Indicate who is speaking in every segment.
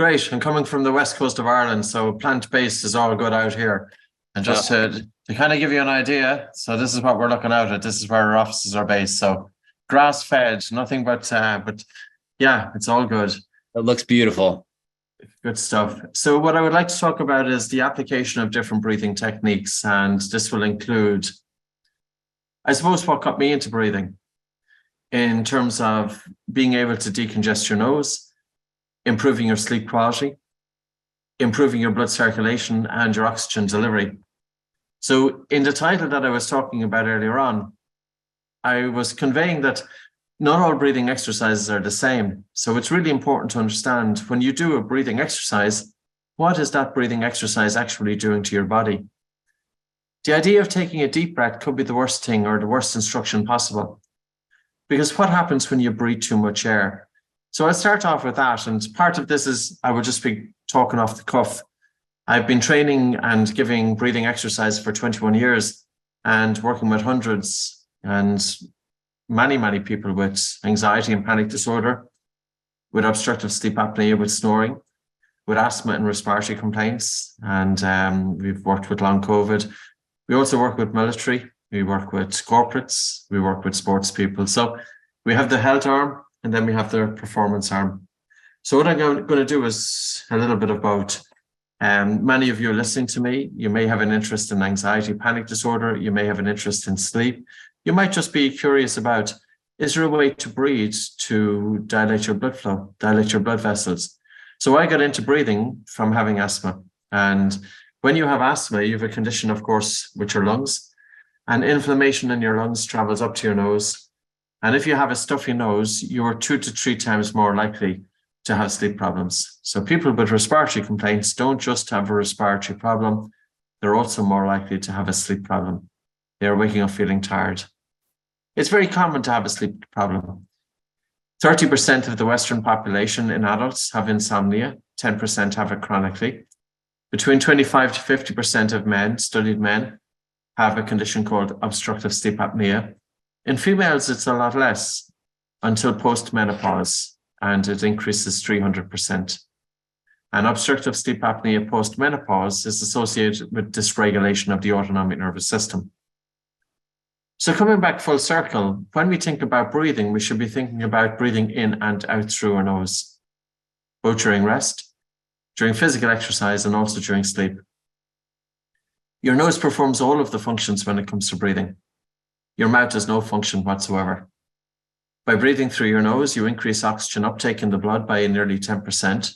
Speaker 1: Great. I'm coming from the west coast of Ireland, so plant-based is all good out here. And just to kind of give you an idea, so this is what we're looking out at. This is where our offices are based. So grass-fed, nothing but yeah, it's all good.
Speaker 2: It looks beautiful.
Speaker 1: Good stuff. So what I would like to talk about is the application of different breathing techniques, and this will include, I suppose, what got me into breathing in terms of being able to decongest your nose, improving your sleep quality, improving your blood circulation and your oxygen delivery. So in the title that I was talking about earlier on, I was conveying that not all breathing exercises are the same. So it's really important to understand when you do a breathing exercise, what is that breathing exercise actually doing to your body? The idea of taking a deep breath could be the worst thing or the worst instruction possible. Because what happens when you breathe too much air? So I'll start off with that. And part of this is I would just be talking off the cuff. I've been training and giving breathing exercise for 21 years and working with hundreds and many people with anxiety and panic disorder, with obstructive sleep apnea, with snoring, with asthma and respiratory complaints. And we've worked with long COVID. We also work with military. We work with corporates. We work with sports people. So we have the health arm, and then we have the performance arm. So what I'm going to do is a little bit of both. Many of you are listening to me. You may have an interest in anxiety, panic disorder. You may have an interest in sleep. You might just be curious about, is there a way to breathe to dilate your blood flow, dilate your blood vessels? So I got into breathing from having asthma. And when you have asthma, you have a condition, of course, with your lungs. And inflammation in your lungs travels up to your nose. And if you have a stuffy nose, you are 2 to 3 times more likely to have sleep problems. So people with respiratory complaints don't just have a respiratory problem, they're also more likely to have a sleep problem. They're waking up feeling tired. It's very common to have a sleep problem. 30% of the Western population in adults have insomnia, 10% have it chronically. Between 25 to 50% of men, studied men, have a condition called obstructive sleep apnea. In females, it's a lot less until post-menopause, and it increases 300%. And obstructive sleep apnea post-menopause is associated with dysregulation of the autonomic nervous system. So coming back full circle, when we think about breathing, we should be thinking about breathing in and out through our nose, both during rest, during physical exercise, and also during sleep. Your nose performs all of the functions when it comes to breathing. Your mouth has no function whatsoever. By breathing through your nose, you increase oxygen uptake in the blood by nearly 10%.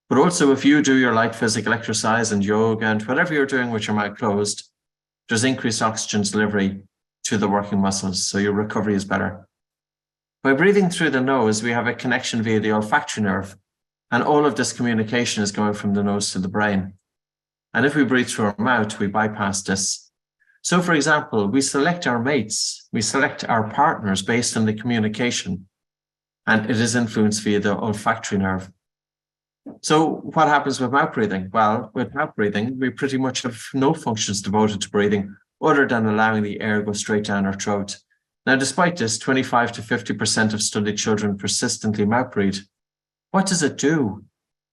Speaker 1: But also if you do your light physical exercise and yoga and whatever you're doing with your mouth closed, there's increased oxygen delivery to the working muscles, so your recovery is better. By breathing through the nose, we have a connection via the olfactory nerve, and all of this communication is going from the nose to the brain. And if we breathe through our mouth, we bypass this. So, for example, we select our mates, we select our partners based on the communication, and it is influenced via the olfactory nerve. So what happens with mouth breathing? Well, with mouth breathing, we pretty much have no functions devoted to breathing other than allowing the air to go straight down our throat. Now, despite this, 25 to 50% of studied children persistently mouth breathe. What does it do?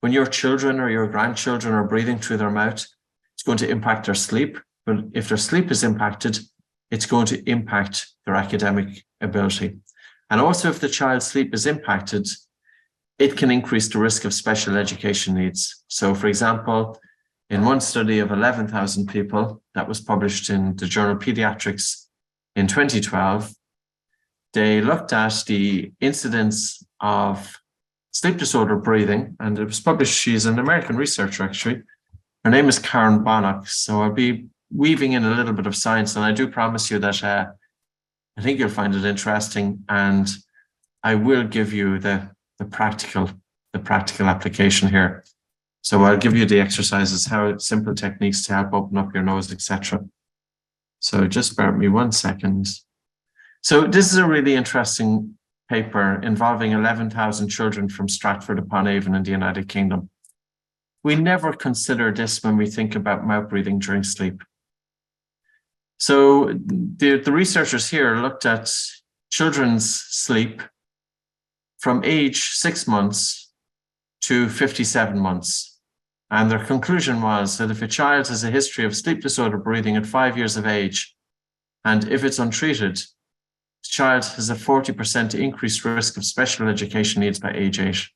Speaker 1: When your children or your grandchildren are breathing through their mouth, it's going to impact their sleep. But if their sleep is impacted, it's going to impact their academic ability. And also if the child's sleep is impacted, it can increase the risk of special education needs. So for example, in one study of 11,000 people that was published in the journal Pediatrics in 2012, they looked at the incidence of sleep disorder breathing, and it was published. She's an American researcher, actually. Her name is Karen Bonnock. So I'll be weaving in a little bit of science, and I do promise you that I think you'll find it interesting, and I will give you the practical application here. So I'll give you the exercises, how simple techniques to help open up your nose, etc. So just bear with me 1 second. So this is a really interesting paper involving 11,000 children from Stratford-upon-Avon in the United Kingdom. We never consider this when we think about mouth breathing during sleep. So the researchers here looked at children's sleep from age 6 months to 57 months. And their conclusion was that if a child has a history of sleep disorder breathing at 5 years of age, and if it's untreated, the child has a 40% increased risk of special education needs by age 8.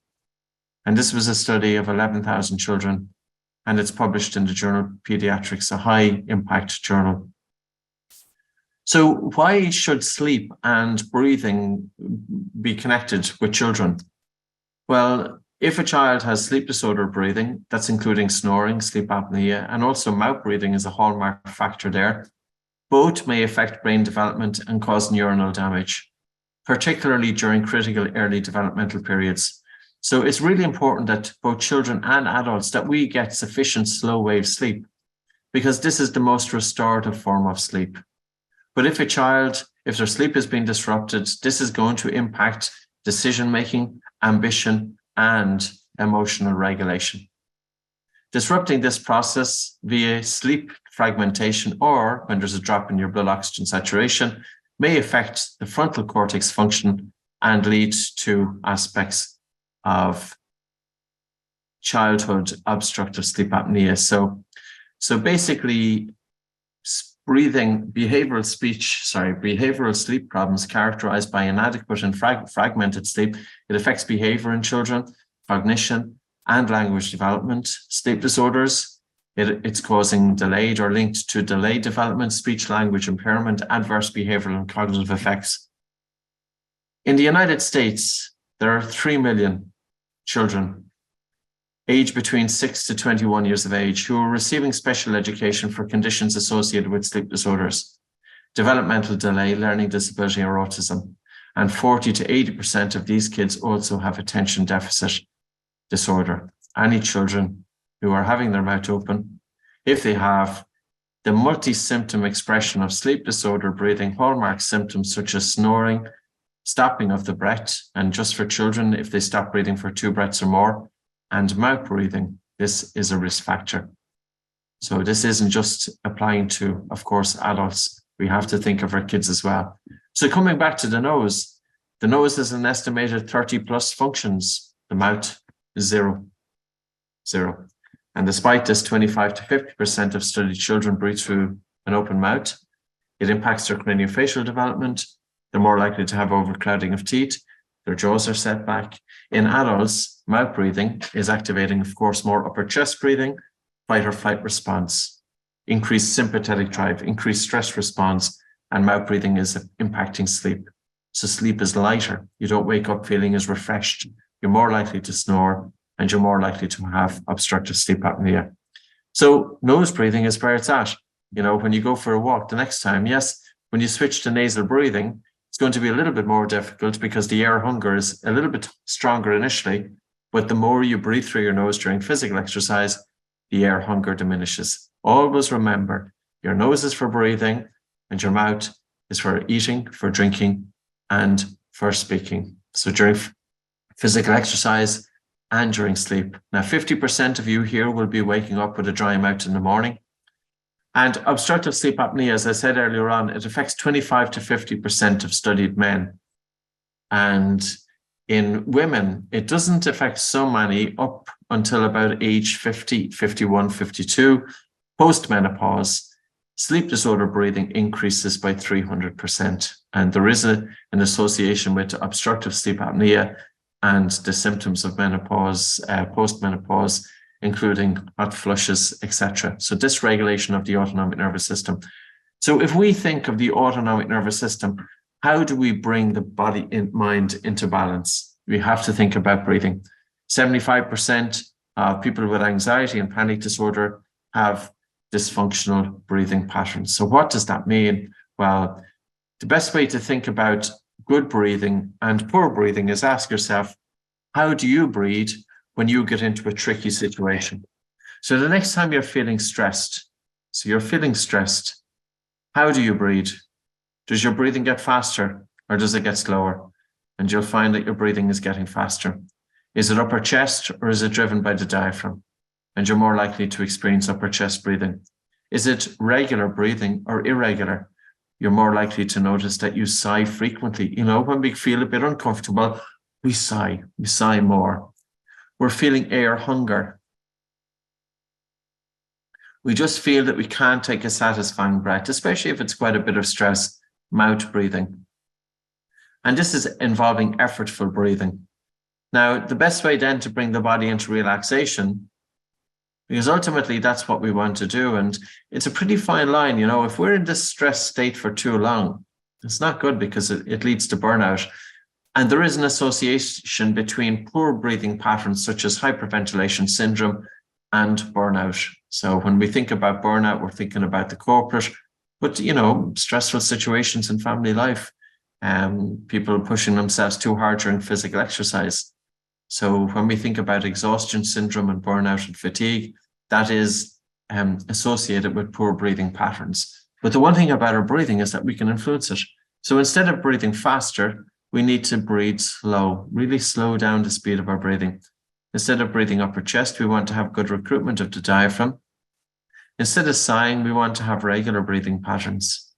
Speaker 1: And this was a study of 11,000 children, and it's published in the journal Pediatrics, a high impact journal. So why should sleep and breathing be connected with children? Well, if a child has sleep disorder breathing, that's including snoring, sleep apnea, and also mouth breathing is a hallmark factor there. Both may affect brain development and cause neuronal damage, particularly during critical early developmental periods. So it's really important that both children and adults that we get sufficient slow wave sleep, because this is the most restorative form of sleep. But if their sleep has been disrupted, this is going to impact decision-making, ambition, and emotional regulation. Disrupting this process via sleep fragmentation, or when there's a drop in your blood oxygen saturation, may affect the frontal cortex function and lead to aspects of childhood obstructive sleep apnea. So basically, behavioral sleep problems characterized by inadequate and fragmented sleep. It affects behavior in children, cognition, and language development. Sleep disorders, it's causing delayed or linked to delayed development, speech language impairment, adverse behavioral and cognitive effects. In the United States, there are 3 million children aged between 6 to 21 years of age who are receiving special education for conditions associated with sleep disorders, developmental delay, learning disability, or autism. And 40 to 80% of these kids also have attention deficit disorder. Any children who are having their mouth open, if they have the multi-symptom expression of sleep disorder breathing hallmark symptoms such as snoring, stopping of the breath, and just for children, if they stop breathing for 2 breaths or more, and mouth breathing, this is a risk factor. So this isn't just applying to, of course, adults. We have to think of our kids as well. So coming back to the nose has an estimated 30 plus functions. The mouth is zero. And despite this, 25 to 50% of studied children breathe through an open mouth. It impacts their craniofacial development. They're more likely to have overcrowding of teeth. Their jaws are set back. In adults, mouth breathing is activating, of course, more upper chest breathing, fight or flight response, increased sympathetic drive, increased stress response, and mouth breathing is impacting sleep. So sleep is lighter. You don't wake up feeling as refreshed. You're more likely to snore, and you're more likely to have obstructive sleep apnea. So nose breathing is where it's at. When you go for a walk the next time, yes, when you switch to nasal breathing, it's going to be a little bit more difficult because the air hunger is a little bit stronger initially, but the more you breathe through your nose during physical exercise, the air hunger diminishes. Always remember, your nose is for breathing and your mouth is for eating, for drinking, and for speaking. So during physical exercise and during sleep. Now, 50% of you here will be waking up with a dry mouth in the morning. And obstructive sleep apnea, as I said earlier on, it affects 25 to 50% of studied men. And in women, it doesn't affect so many up until about age 50, 51, 52. Post-menopause, sleep disorder breathing increases by 300%. And there is an association with obstructive sleep apnea and the symptoms of menopause, post-menopause, including hot flushes, etc. So dysregulation of the autonomic nervous system. So if we think of the autonomic nervous system, how do we bring the body and mind into balance? We have to think about breathing. 75% of people with anxiety and panic disorder have dysfunctional breathing patterns. So what does that mean? Well, the best way to think about good breathing and poor breathing is ask yourself, how do you breathe when you get into a tricky situation? So the next time you're feeling stressed, how do you breathe? Does your breathing get faster or does it get slower? And you'll find that your breathing is getting faster. Is it upper chest or is it driven by the diaphragm? And you're more likely to experience upper chest breathing. Is it regular breathing or irregular? You're more likely to notice that you sigh frequently. When we feel a bit uncomfortable, we sigh more. We're feeling air hunger. We just feel that we can't take a satisfying breath, especially if it's quite a bit of stress, mouth breathing. And this is involving effortful breathing. Now, the best way then to bring the body into relaxation, because ultimately that's what we want to do. And it's a pretty fine line, you know, if we're in this stress state for too long, it's not good because it leads to burnout. And there is an association between poor breathing patterns such as hyperventilation syndrome and burnout. So when we think about burnout, we're thinking about the corporate, but, you know, stressful situations in family life, people pushing themselves too hard during physical exercise. So when we think about exhaustion syndrome and burnout and fatigue, that is associated with poor breathing patterns. But the one thing about our breathing is that we can influence it. So instead of breathing faster, we need to breathe slow, really slow down the speed of our breathing. Instead of breathing up our chest, we want to have good recruitment of the diaphragm. Instead of sighing, we want to have regular breathing patterns.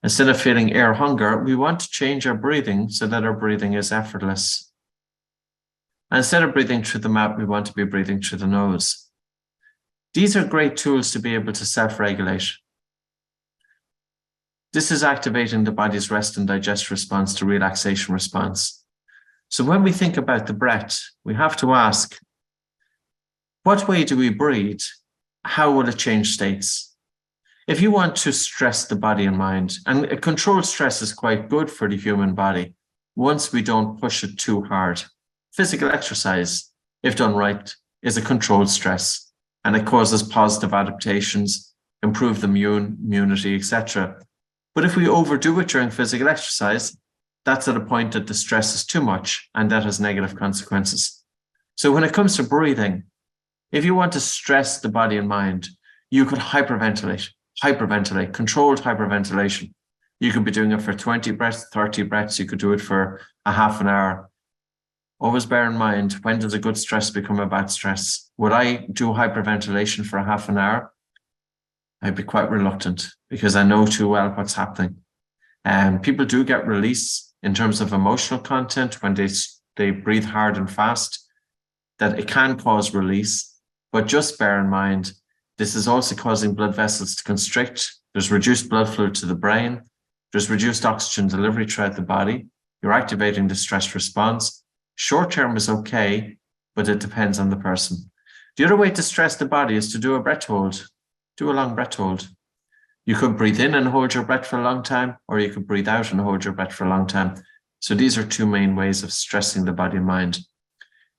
Speaker 1: Instead of feeling air hunger, we want to change our breathing so that our breathing is effortless. And instead of breathing through the mouth, we want to be breathing through the nose. These are great tools to be able to self-regulate. This is activating the body's rest and digest response to relaxation response. So when we think about the breath, we have to ask, what way do we breathe? How will it change states? If you want to stress the body and mind, and a controlled stress is quite good for the human body, once we don't push it too hard. Physical exercise, if done right, is a controlled stress, and it causes positive adaptations, improve the immunity, etc. But if we overdo it during physical exercise, that's at a point that the stress is too much, and that has negative consequences. So when it comes to breathing, if you want to stress the body and mind, you could hyperventilate, controlled hyperventilation. You could be doing it for 20 breaths, 30 breaths. You could do it for a half an hour. Always bear in mind, when does a good stress become a bad stress? Would I do hyperventilation for a half an hour? I'd be quite reluctant because I know too well what's happening. And people do get release in terms of emotional content when they breathe hard and fast, that it can cause release. But just bear in mind, this is also causing blood vessels to constrict. There's reduced blood flow to the brain. There's reduced oxygen delivery throughout the body. You're activating the stress response. Short term is okay, but it depends on the person. The other way to stress the body is to do a breath hold. Do a long breath hold. You could breathe in and hold your breath for a long time, or you could breathe out and hold your breath for a long time. So these are two main ways of stressing the body and mind.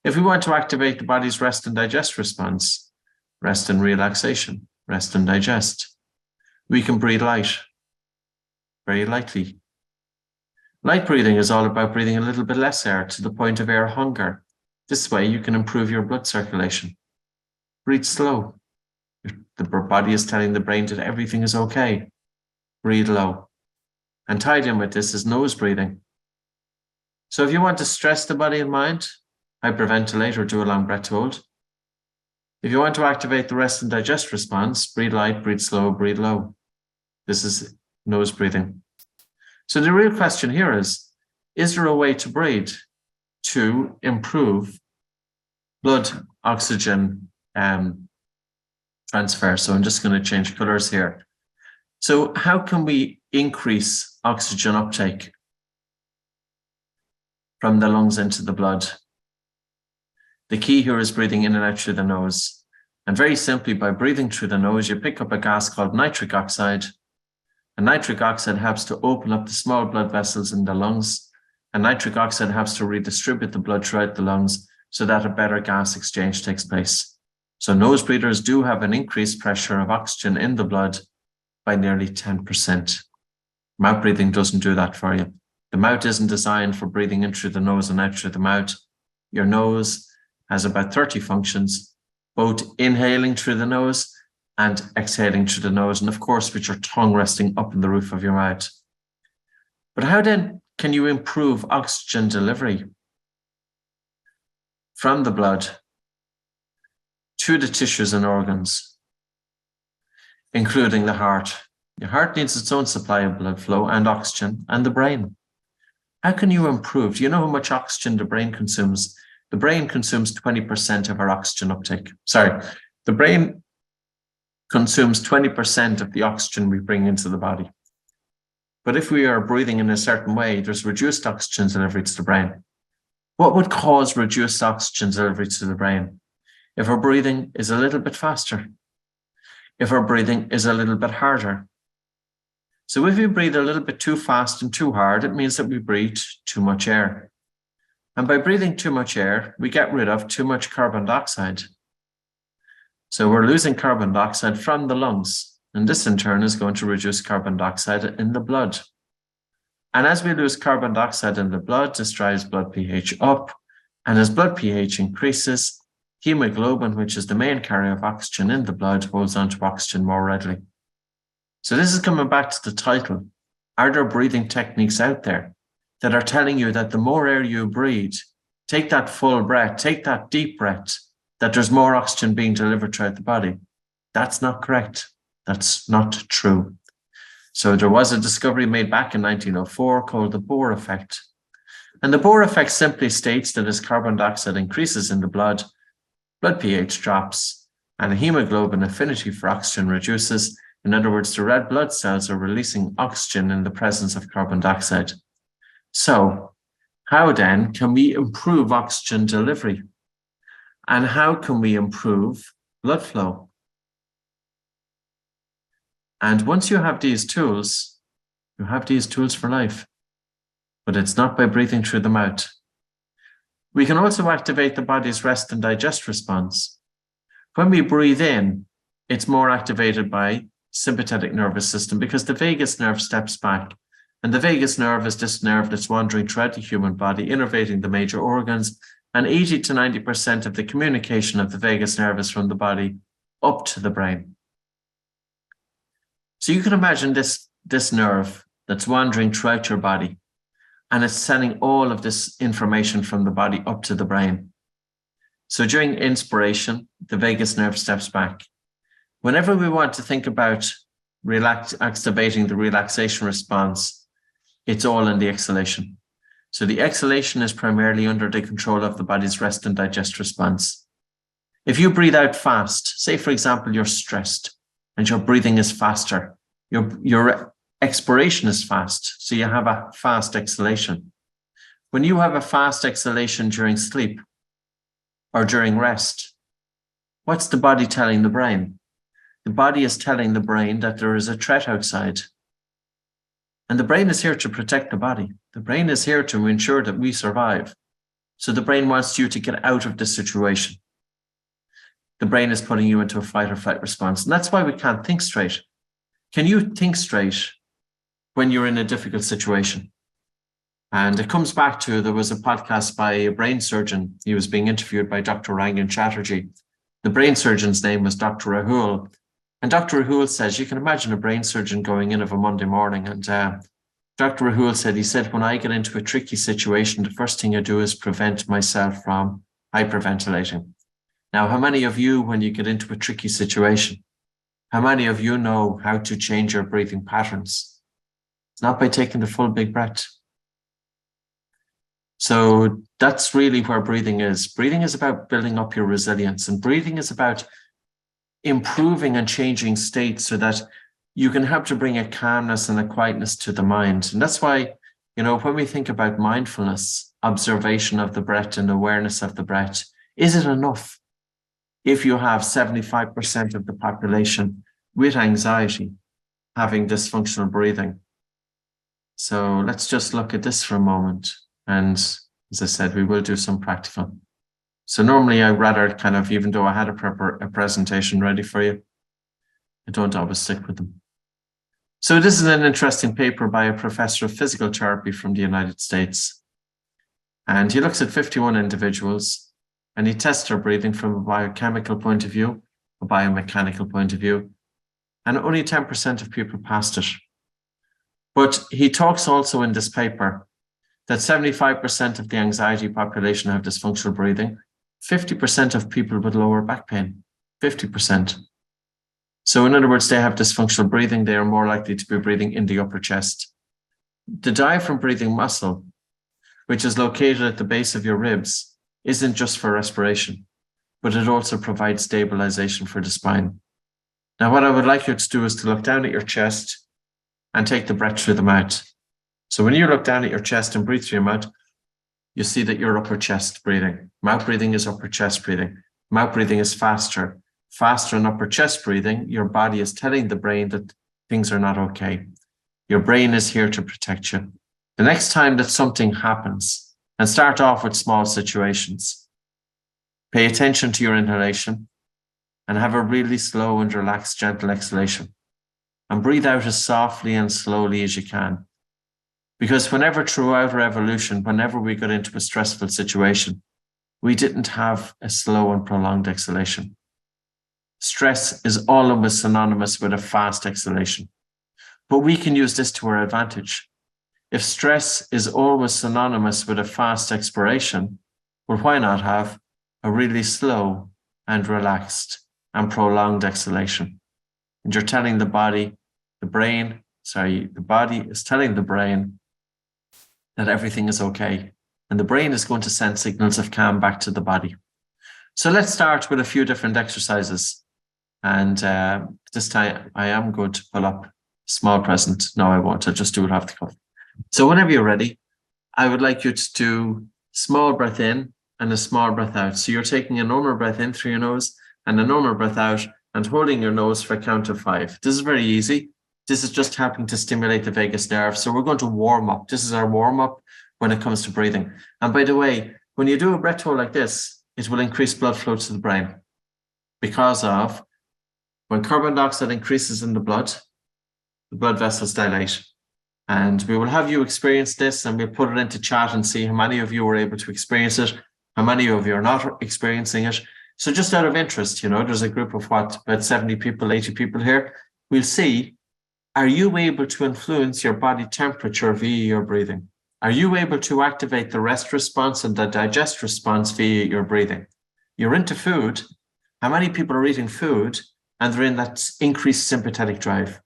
Speaker 1: If we want to activate the body's rest and digest response, rest and relaxation, rest and digest, we can breathe light, very lightly. Light breathing is all about breathing a little bit less air to the point of air hunger. This way you can improve your blood circulation. Breathe slow. The body is telling the brain that everything is okay. Breathe low. And tied in with this is nose breathing. So if you want to stress the body and mind, hyperventilate or do a long breath hold. If you want to activate the rest and digest response, breathe light, breathe slow, breathe low. This is nose breathing. So the real question here is there a way to breathe to improve blood oxygen transfer? So I'm just going to change colors here. So how can we increase oxygen uptake from the lungs into the blood? The key here is breathing in and out through the nose. And very simply, by breathing through the nose, you pick up a gas called nitric oxide. And nitric oxide helps to open up the small blood vessels in the lungs. And nitric oxide helps to redistribute the blood throughout the lungs so that a better gas exchange takes place. So nose breathers do have an increased pressure of oxygen in the blood by nearly 10%. Mouth breathing doesn't do that for you. The mouth isn't designed for breathing in through the nose and out through the mouth. Your nose has about 30 functions, both inhaling through the nose and exhaling through the nose, and of course with your tongue resting up in the roof of your mouth. But how then can you improve oxygen delivery from the blood to the tissues and organs, including the heart? Your heart needs its own supply of blood flow and oxygen, and the brain. How can you improve? Do you know how much oxygen the brain consumes? the brain consumes 20% of our oxygen uptake. Sorry, the brain consumes 20% of the oxygen we bring into the body. But if we are breathing in a certain way, there's reduced oxygen delivery to the brain. What would cause reduced oxygen delivery to the brain? If our breathing is a little bit faster, if our breathing is a little bit harder. So if we breathe a little bit too fast and too hard, it means that we breathe too much air. And by breathing too much air, we get rid of too much carbon dioxide. So we're losing carbon dioxide from the lungs, and this in turn is going to reduce carbon dioxide in the blood. And as we lose carbon dioxide in the blood, this drives blood pH up. And as blood pH increases, hemoglobin, which is the main carrier of oxygen in the blood, holds on to oxygen more readily. So this is coming back to the title. Are there breathing techniques out there that are telling you that the more air you breathe, take that full breath, take that deep breath, that there's more oxygen being delivered throughout the body? That's not correct. That's not true. So there was a discovery made back in 1904 called the Bohr effect. And the Bohr effect simply states that as carbon dioxide increases in the blood pH drops, and the hemoglobin affinity for oxygen reduces. In other words, the red blood cells are releasing oxygen in the presence of carbon dioxide. So how then can we improve oxygen delivery? And how can we improve blood flow? And once you have these tools, you have these tools for life. But it's not by breathing through the mouth. We can also activate the body's rest and digest response. When we breathe in, it's more activated by sympathetic nervous system because the vagus nerve steps back. And the vagus nerve is this nerve that's wandering throughout the human body, innervating the major organs. And 80 to 90% of the communication of the vagus nerve is from the body up to the brain. So you can imagine this nerve that's wandering throughout your body, and it's sending all of this information from the body up to the brain. So during inspiration, the vagus nerve steps back. Whenever we want to think about activating the relaxation response, it's all in the exhalation. So the exhalation is primarily under the control of the body's rest and digest response. If you breathe out fast, say for example, you're stressed and your breathing is faster, your expiration is fast, so you have a fast exhalation. When you have a fast exhalation during sleep or during rest, what's the body telling the brain? The body is telling the brain that there is a threat outside. And the brain is here to protect the body. The brain is here to ensure that we survive. So the brain wants you to get out of this situation. The brain is putting you into a fight or flight response. And that's why we can't think straight. Can you think straight when you're in a difficult situation? And it comes back to, there was a podcast by a brain surgeon. He was being interviewed by Dr. Rangan Chatterjee. The brain surgeon's name was Dr. Rahul. And Dr. Rahul says, you can imagine a brain surgeon going in of a Monday morning. And Dr. Rahul said, when I get into a tricky situation, the first thing I do is prevent myself from hyperventilating. Now, how many of you, when you get into a tricky situation, how many of you know how to change your breathing patterns? It's not by taking the full big breath. So that's really where breathing is. Breathing is about building up your resilience, and breathing is about improving and changing states so that you can help to bring a calmness and a quietness to the mind. And that's why, when we think about mindfulness, observation of the breath and awareness of the breath, is it enough if you have 75% of the population with anxiety having dysfunctional breathing? So let's just look at this for a moment. And as I said, we will do some practical. So normally I'd rather even though I had a presentation ready for you, I don't always stick with them. So this is an interesting paper by a professor of physical therapy from the United States. And he looks at 51 individuals and he tests their breathing from a biochemical point of view, a biomechanical point of view, and only 10% of people passed it. But he talks also in this paper that 75% of the anxiety population have dysfunctional breathing, 50% of people with lower back pain, 50%. So in other words, they have dysfunctional breathing. They are more likely to be breathing in the upper chest. The diaphragm breathing muscle, which is located at the base of your ribs, isn't just for respiration, but it also provides stabilization for the spine. Now, what I would like you to do is to look down at your chest and take the breath through the mouth. So when you look down at your chest and breathe through your mouth, you see that you're upper chest breathing. Mouth breathing is upper chest breathing. Mouth breathing is faster. Faster in upper chest breathing, your body is telling the brain that things are not okay. Your brain is here to protect you. The next time that something happens, and start off with small situations, pay attention to your inhalation and have a really slow and relaxed, gentle exhalation. And breathe out as softly and slowly as you can. Because whenever throughout our evolution, whenever we got into a stressful situation, we didn't have a slow and prolonged exhalation. Stress is always synonymous with a fast exhalation. But we can use this to our advantage. If stress is always synonymous with a fast expiration, well, why not have a really slow and relaxed and prolonged exhalation? And you're telling the body, the body is telling the brain that everything is okay. And the brain is going to send signals of calm back to the body. So let's start with a few different exercises. And this time I am going to pull up a small present. No, I won't. I'll just do it off the cuff. So whenever you're ready, I would like you to do small breath in and a small breath out. So you're taking a normal breath in through your nose and a normal breath out and holding your nose for a count of 5. This is very easy. This is just helping to stimulate the vagus nerve. So we're going to warm up. This is our warm up when it comes to breathing. And by the way, when you do a breath hold like this, it will increase blood flow to the brain because of when carbon dioxide increases in the blood vessels dilate. And we will have you experience this and we'll put it into chat and see how many of you were able to experience it, how many of you are not experiencing it. So just out of interest, there's a group of about 70 people, 80 people here. We'll see, are you able to influence your body temperature via your breathing? Are you able to activate the rest response and the digest response via your breathing? You're into food. How many people are eating food and they're in that increased sympathetic drive?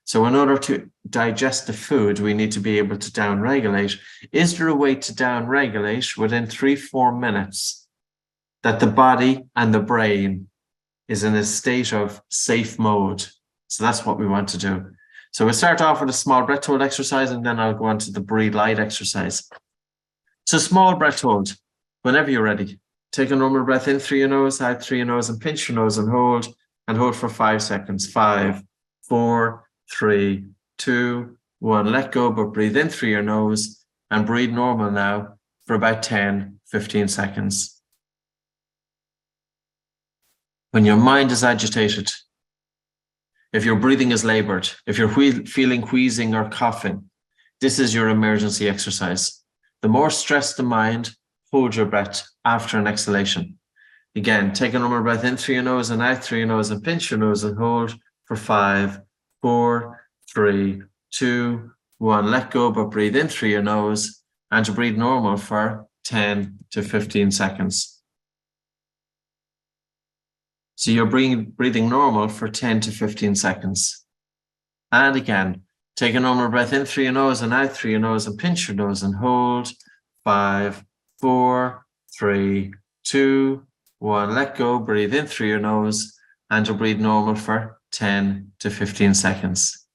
Speaker 1: So in order to digest the food, we need to be able to downregulate. Is there a way to downregulate within 3-4 minutes that the body and the brain is in a state of safe mode? So that's what we want to do. So we'll start off with a small breath hold exercise and then I'll go on to the breathe light exercise. So small breath hold, whenever you're ready. Take a normal breath in through your nose, out through your nose and pinch your nose and hold for 5 seconds. 5, 4, 3, 2, 1. Let go, but breathe in through your nose and breathe normal now for about 10, 15 seconds. When your mind is agitated, if your breathing is labored, if you're feeling wheezing or coughing, this is your emergency exercise. The more stressed the mind, hold your breath after an exhalation. Again, take a normal breath in through your nose and out through your nose and pinch your nose and hold for 5, 4, 3, 2, 1. Let go, but breathe in through your nose and to breathe normal for 10 to 15 seconds. So you're breathing normal for 10 to 15 seconds. And again, take a normal breath in through your nose and out through your nose and pinch your nose and hold. 5, 4, 3, 2, 1. Let go, breathe in through your nose and to breathe normal for 10 to 15 seconds.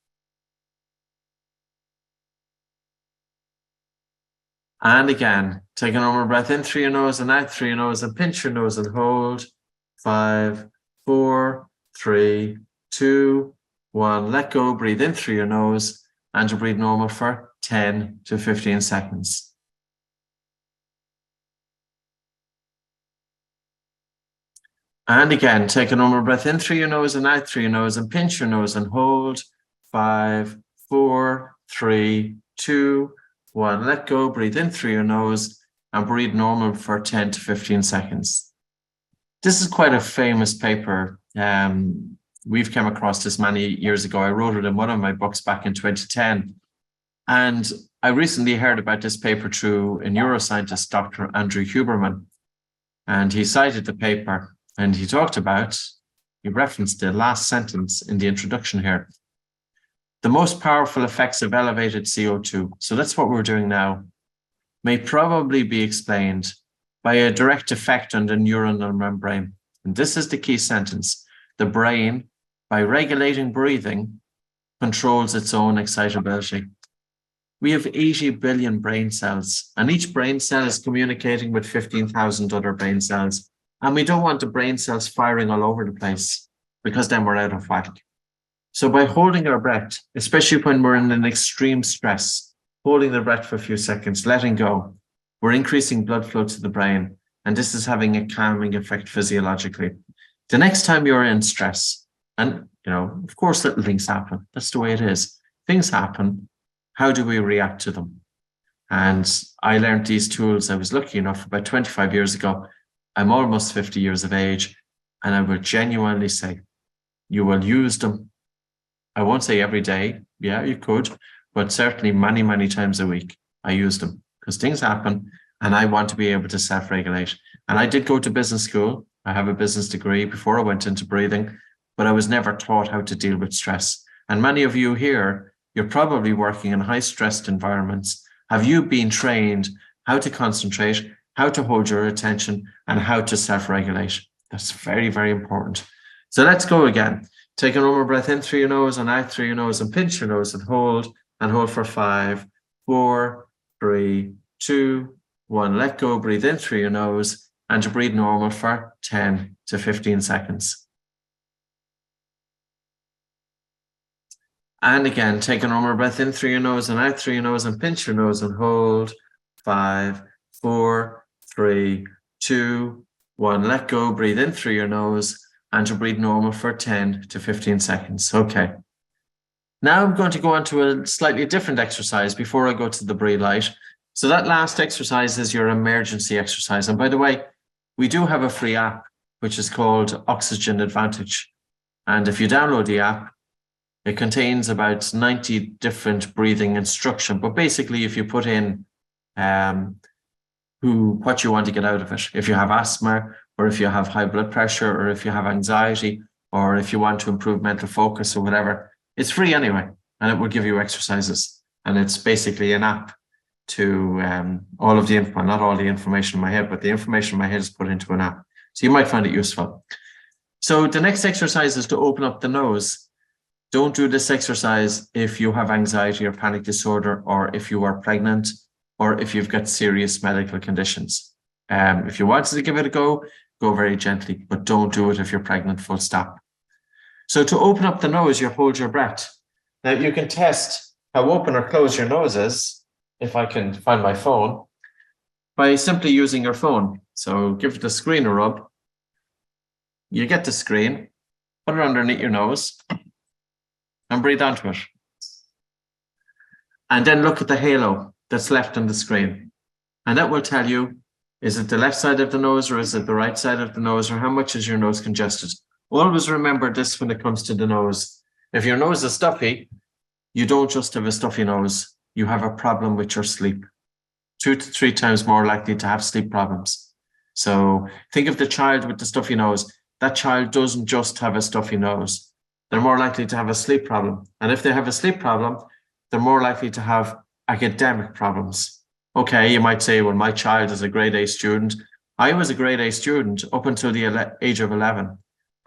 Speaker 1: And again, take a normal breath in through your nose and out through your nose and pinch your nose and hold. 5, 4, 3, 2, 1. Let go, breathe in through your nose and to breathe normal for 10 to 15 seconds. And again, take a normal breath in through your nose and out through your nose and pinch your nose and hold. 5, 4, 3, 2, 1. Let go, breathe in through your nose and breathe normal for 10 to 15 seconds. This is quite a famous paper. We've come across this many years ago. I wrote it in one of my books back in 2010. And I recently heard about this paper through a neuroscientist, Dr. Andrew Huberman. And he cited the paper and he referenced the last sentence in the introduction here. The most powerful effects of elevated CO2, so that's what we're doing now, may probably be explained by a direct effect on the neuronal membrane. And this is the key sentence. The brain, by regulating breathing, controls its own excitability. We have 80 billion brain cells, and each brain cell is communicating with 15,000 other brain cells. And we don't want the brain cells firing all over the place, because then we're out of whack. So by holding our breath, especially when we're in an extreme stress, holding the breath for a few seconds, letting go, we're increasing blood flow to the brain, and this is having a calming effect physiologically. The next time you're in stress, and of course little things happen, that's the way it is. Things happen. How do we react to them? And I learned these tools. I was lucky enough about 25 years ago. I'm almost 50 years of age, and I will genuinely say, you will use them. I won't say every day. Yeah, you could, but certainly many, many times a week, I use them because things happen and I want to be able to self-regulate. And I did go to business school. I have a business degree before I went into breathing, but I was never taught how to deal with stress. And many of you here, you're probably working in high-stressed environments. Have you been trained how to concentrate, how to hold your attention, and how to self-regulate? That's very, very important. So let's go again. Take a normal breath in through your nose and out through your nose, and pinch your nose and hold for 5, 4, 3, 2, 1. Let go, breathe in through your nose, and to breathe normal for 10 to 15 seconds. And again, take a normal breath in through your nose and out through your nose, and pinch your nose and hold 5, 4, 3, 2, 1. Let go, breathe in through your nose, and to breathe normal for 10 to 15 seconds. Okay. Now I'm going to go on to a slightly different exercise before I go to the breathe light. So that last exercise is your emergency exercise. And by the way, we do have a free app, which is called Oxygen Advantage. And if you download the app, it contains about 90 different breathing instruction. But basically, if you put in what you want to get out of it, if you have asthma, or if you have high blood pressure, or if you have anxiety, or if you want to improve mental focus or whatever, it's free anyway, and it will give you exercises. And it's basically an app to all of the info, not all the information in my head, but the information in my head is put into an app. So you might find it useful. So the next exercise is to open up the nose. Don't do this exercise if you have anxiety or panic disorder, or if you are pregnant, or if you've got serious medical conditions. If you wanted to give it a go very gently, but don't do it if you're pregnant, full stop. So to open up the nose, you hold your breath. Now you can test how open or closed your nose is, if I can find my phone, by simply using your phone. So give the screen a rub. You get the screen, put it underneath your nose, and breathe onto it. And then look at the halo that's left on the screen. And that will tell you, is it the left side of the nose, or is it the right side of the nose, or how much is your nose congested? Always remember this when it comes to the nose. If your nose is stuffy, you don't just have a stuffy nose, you have a problem with your sleep. 2 to 3 times more likely to have sleep problems. So think of the child with the stuffy nose. That child doesn't just have a stuffy nose. They're more likely to have a sleep problem. And if they have a sleep problem, they're more likely to have academic problems. Okay, you might say, well, my child is a grade A student. I was a grade A student up until the age of 11.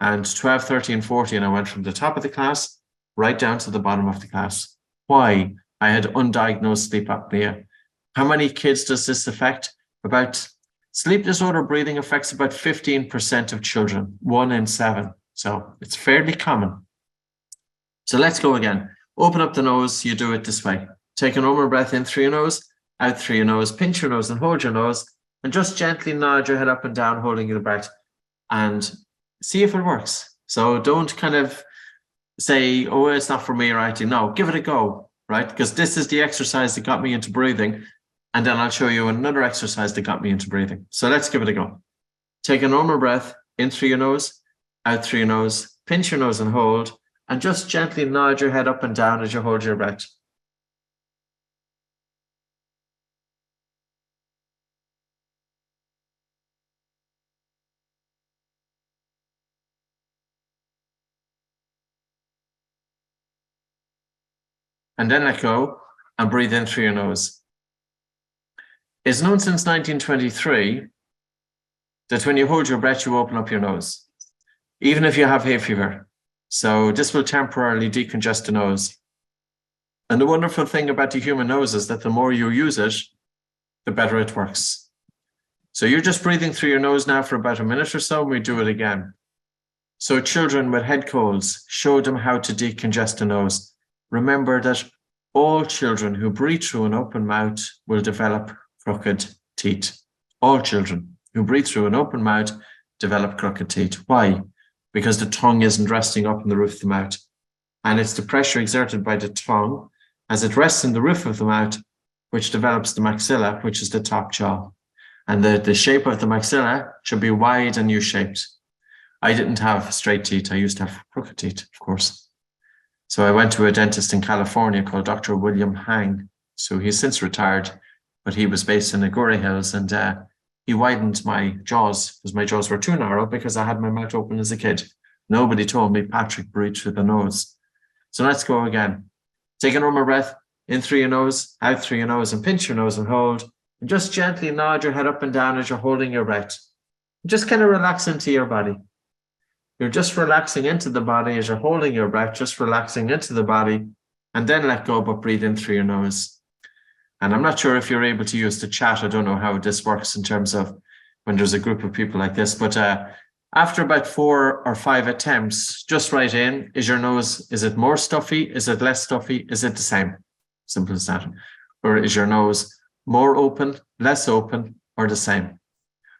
Speaker 1: And 12, 13, 14, I went from the top of the class right down to the bottom of the class. Why? I had undiagnosed sleep apnea. How many kids does this affect? Sleep disorder breathing affects about 15% of children, 1 in 7. So it's fairly common. So let's go again. Open up the nose. You do it this way. Take a normal breath in through your nose, out through your nose, pinch your nose and hold your nose, and just gently nod your head up and down, holding your breath, and see if it works. So don't kind of say, oh, it's not for me or anything. No, give it a go, right? Because this is the exercise that got me into breathing. And then I'll show you another exercise that got me into breathing. So let's give it a go. Take a normal breath in through your nose, out through your nose, pinch your nose and hold, and just gently nod your head up and down as you hold your breath. And then let go and breathe in through your nose. It's known since 1923 that when you hold your breath, you open up your nose, even if you have hay fever. So this will temporarily decongest the nose. And the wonderful thing about the human nose is that the more you use it, the better it works. So you're just breathing through your nose now for about a minute or so, and we do it again. So children with head colds, show them how to decongest the nose. Remember that all children who breathe through an open mouth will develop crooked teeth. All children who breathe through an open mouth develop crooked teeth. Why? Because the tongue isn't resting up in the roof of the mouth. And it's the pressure exerted by the tongue as it rests in the roof of the mouth, which develops the maxilla, which is the top jaw. And the shape of the maxilla should be wide and U-shaped. I didn't have straight teeth. I used to have crooked teeth, of course. So I went to a dentist in California called Dr. William Hang. So he's since retired, but he was based in Aguri Hills, and he widened my jaws because my jaws were too narrow because I had my mouth open as a kid. Nobody told me, Patrick, breathe through the nose. So let's go again. Take a normal breath, in through your nose, out through your nose, and pinch your nose and hold. And just gently nod your head up and down as you're holding your breath. Just kind of relax into your body. You're just relaxing into the body as you're holding your breath, just relaxing into the body, and then let go, but breathe in through your nose. And I'm not sure if you're able to use the chat. I don't know how this works in terms of when there's a group of people like this, but after about 4 or 5 attempts, just write in, is your nose, is it more stuffy? Is it less stuffy? Is it the same? Simple as that. Or is your nose more open, less open, or the same?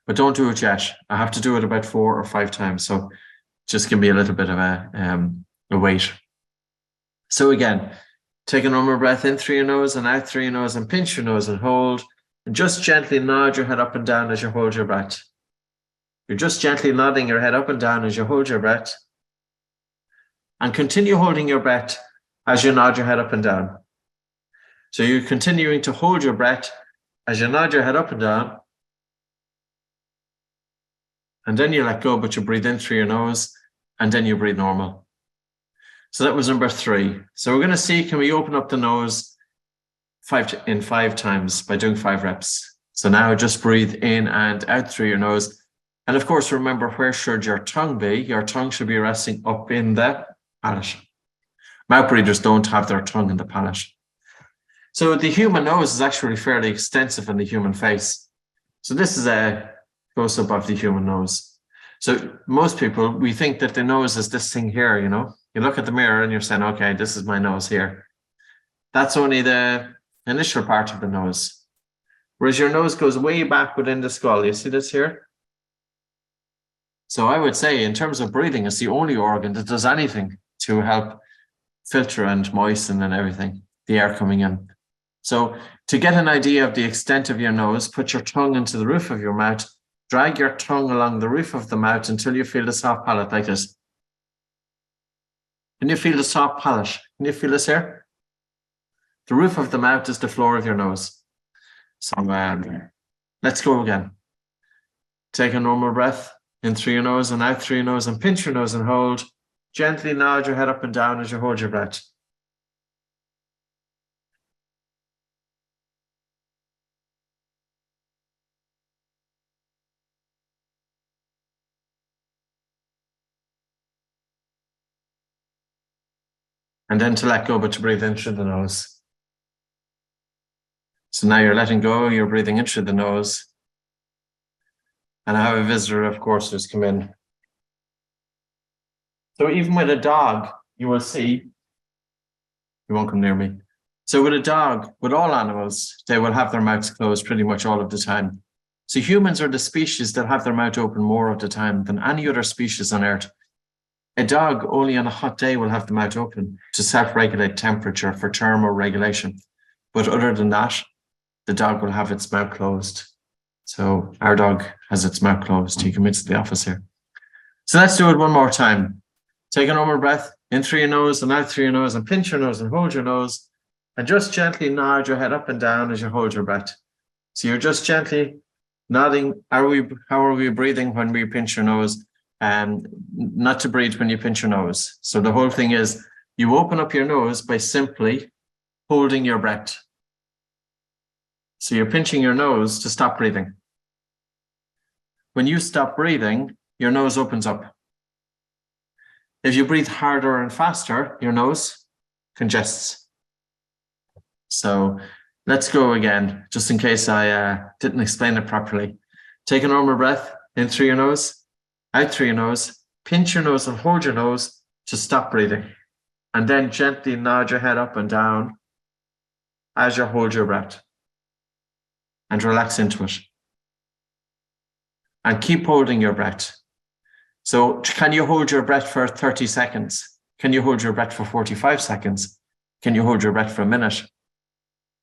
Speaker 1: But don't do it yet. I have to do it about 4 or 5 times. So just give me a little bit of a wait. So again, take a normal breath in through your nose and out through your nose, and pinch your nose and hold. And just gently nod your head up and down as you hold your breath. You're just gently nodding your head up and down as you hold your breath. And continue holding your breath as you nod your head up and down. So you're continuing to hold your breath as you nod your head up and down. And then you let go, but you breathe in through your nose, and then you breathe normal. So that was number 3. So we're going to see, can we open up the nose 5 times by doing 5 reps. So now just breathe in and out through your nose. And of course, remember, where should your tongue be? Your tongue should be resting up in the palate. Mouth breathers don't have their tongue in the palate. So the human nose is actually fairly extensive in the human face. So this is a close-up of the human nose. So most people, we think that the nose is this thing here, you know. You look at the mirror and you're saying, okay, this is my nose here. That's only the initial part of the nose. Whereas your nose goes way back within the skull. You see this here? So I would say, in terms of breathing, it's the only organ that does anything to help filter and moisten and everything, the air coming in. So to get an idea of the extent of your nose, put your tongue into the roof of your mouth, drag your tongue along the roof of the mouth until you feel the soft palate like this. Can you feel the soft palate? Can you feel this here? The roof of the mouth is the floor of your nose. So let's go again. Take a normal breath in through your nose and out through your nose, and pinch your nose and hold. Gently nod your head up and down as you hold your breath. And then to let go, but to breathe in through the nose. So now you're letting go, you're breathing in through the nose. And I have a visitor, of course, who's come in. So even with a dog, you will see, you won't come near me. So with a dog, with all animals, they will have their mouths closed pretty much all of the time. So humans are the species that have their mouth open more of the time than any other species on Earth. A dog only on a hot day will have the mouth open to self-regulate temperature for thermoregulation. But other than that, the dog will have its mouth closed. So our dog has its mouth closed. He comes into the office here. So let's do it one more time. Take a normal breath in through your nose and out through your nose, and pinch your nose and hold your nose, and just gently nod your head up and down as you hold your breath. So you're just gently nodding. How are we breathing when we pinch your nose? Not to breathe when you pinch your nose. So the whole thing is you open up your nose by simply holding your breath. So you're pinching your nose to stop breathing. when you stop breathing, your nose opens up. If you breathe harder and faster, your nose congests. So let's go again, just in case I didn't explain it properly. Take a normal breath in through your nose, out through your nose, pinch your nose and hold your nose to stop breathing. And then gently nod your head up and down as you hold your breath. And relax into it. And keep holding your breath. So can you hold your breath for 30 seconds? Can you hold your breath for 45 seconds? Can you hold your breath for a minute?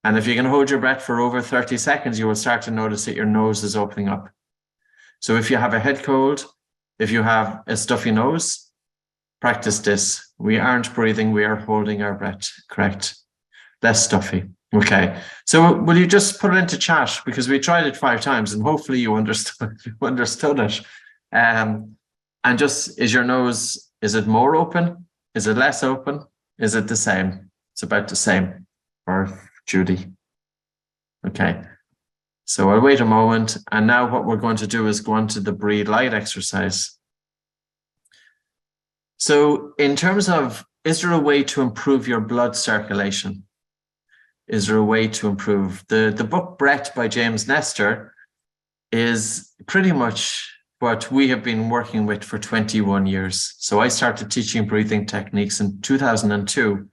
Speaker 1: And if you can hold your breath for over 30 seconds, you will start to notice that your nose is opening up. So if you have a head cold, if you have a stuffy nose, practice this. We aren't breathing, we are holding our breath, correct? Less stuffy. Okay, so will you just put it into chat, because we tried it 5 times and hopefully you understood it. And just, is your nose, is it more open? Is it less open? Is it the same? It's about the same for Judy. Okay, so I'll wait a moment. And now what we're going to do is go on to the breathe light exercise. So in terms of, is there a way to improve your blood circulation? Is there a way to improve? The book Breath by James Nestor is pretty much what we have been working with for 21 years. So I started teaching breathing techniques in 2002.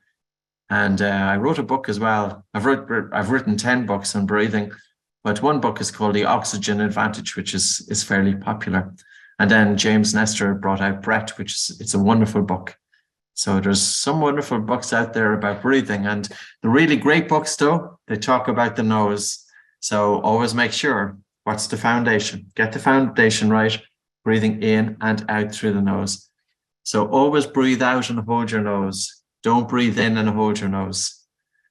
Speaker 1: And I wrote a book as well. I've written 10 books on breathing, but one book is called The Oxygen Advantage, which is fairly popular. And then James Nestor brought out Breath, it's a wonderful book. So there's some wonderful books out there about breathing, and the really great books though, they talk about the nose. So always make sure, what's the foundation? Get the foundation right, breathing in and out through the nose. So always breathe out and hold your nose. Don't breathe in and hold your nose.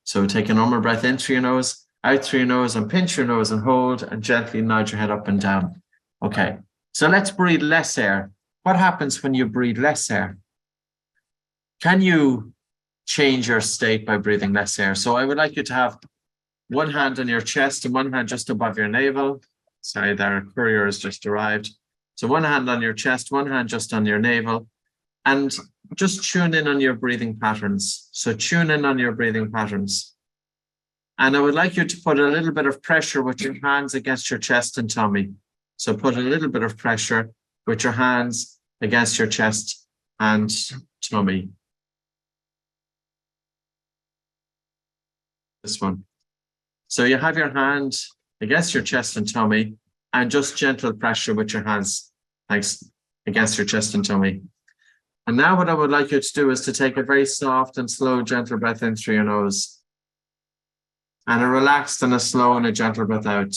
Speaker 1: So take a normal breath in through your nose, out through your nose, and pinch your nose and hold, and gently nod your head up and down. Okay, so let's breathe less air. What happens when you breathe less air? Can you change your state by breathing less air? So I would like you to have one hand on your chest and one hand just above your navel. Sorry, their courier has just arrived. So one hand on your chest, one hand just on your navel, and just tune in on your breathing patterns. So tune in on your breathing patterns. And I would like you to put a little bit of pressure with your hands against your chest and tummy. So put a little bit of pressure with your hands against your chest and tummy. This one. So you have your hand against your chest and tummy, and just gentle pressure with your hands against your chest and tummy. And now what I would like you to do is to take a very soft and slow, gentle breath in through your nose, and a relaxed and a slow and a gentle breath out.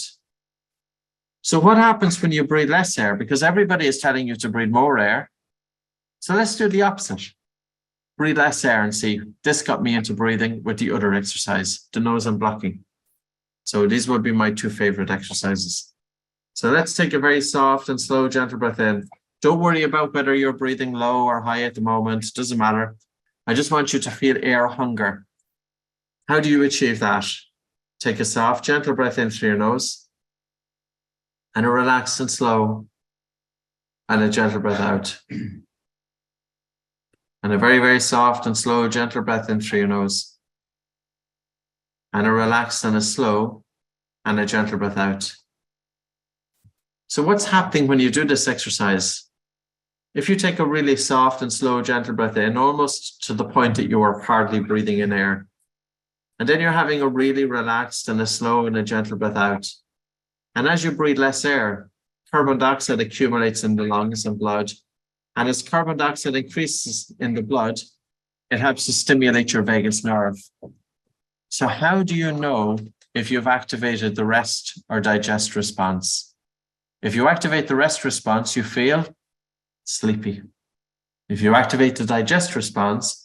Speaker 1: So what happens when you breathe less air? Because everybody is telling you to breathe more air. So let's do the opposite. Breathe less air and see. This got me into breathing with the other exercise, the nose unblocking. So these would be my 2 favorite exercises. So let's take a very soft and slow, gentle breath in. Don't worry about whether you're breathing low or high at the moment. It doesn't matter. I just want you to feel air hunger. How do you achieve that? Take a soft, gentle breath in through your nose, and a relaxed and slow and a gentle breath out. And a very, very soft and slow, gentle breath in through your nose. And a relaxed and a slow and a gentle breath out. So what's happening when you do this exercise? If you take a really soft and slow, gentle breath in, almost to the point that you are hardly breathing in air, and then you're having a really relaxed and a slow and a gentle breath out. And as you breathe less air, carbon dioxide accumulates in the lungs and blood. And as carbon dioxide increases in the blood, it helps to stimulate your vagus nerve. So how do you know if you've activated the rest or digest response? If you activate the rest response, you feel sleepy. If you activate the digest response,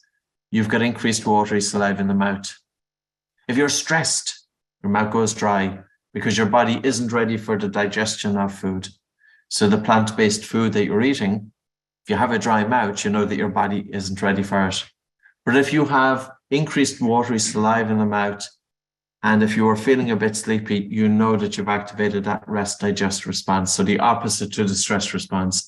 Speaker 1: you've got increased watery saliva in the mouth. If you're stressed, your mouth goes dry because your body isn't ready for the digestion of food. So the plant-based food that you're eating, if you have a dry mouth, you know that your body isn't ready for it. But if you have increased watery saliva in the mouth, And if you are feeling a bit sleepy, you know that you've activated that rest digest response. So the opposite to the stress response.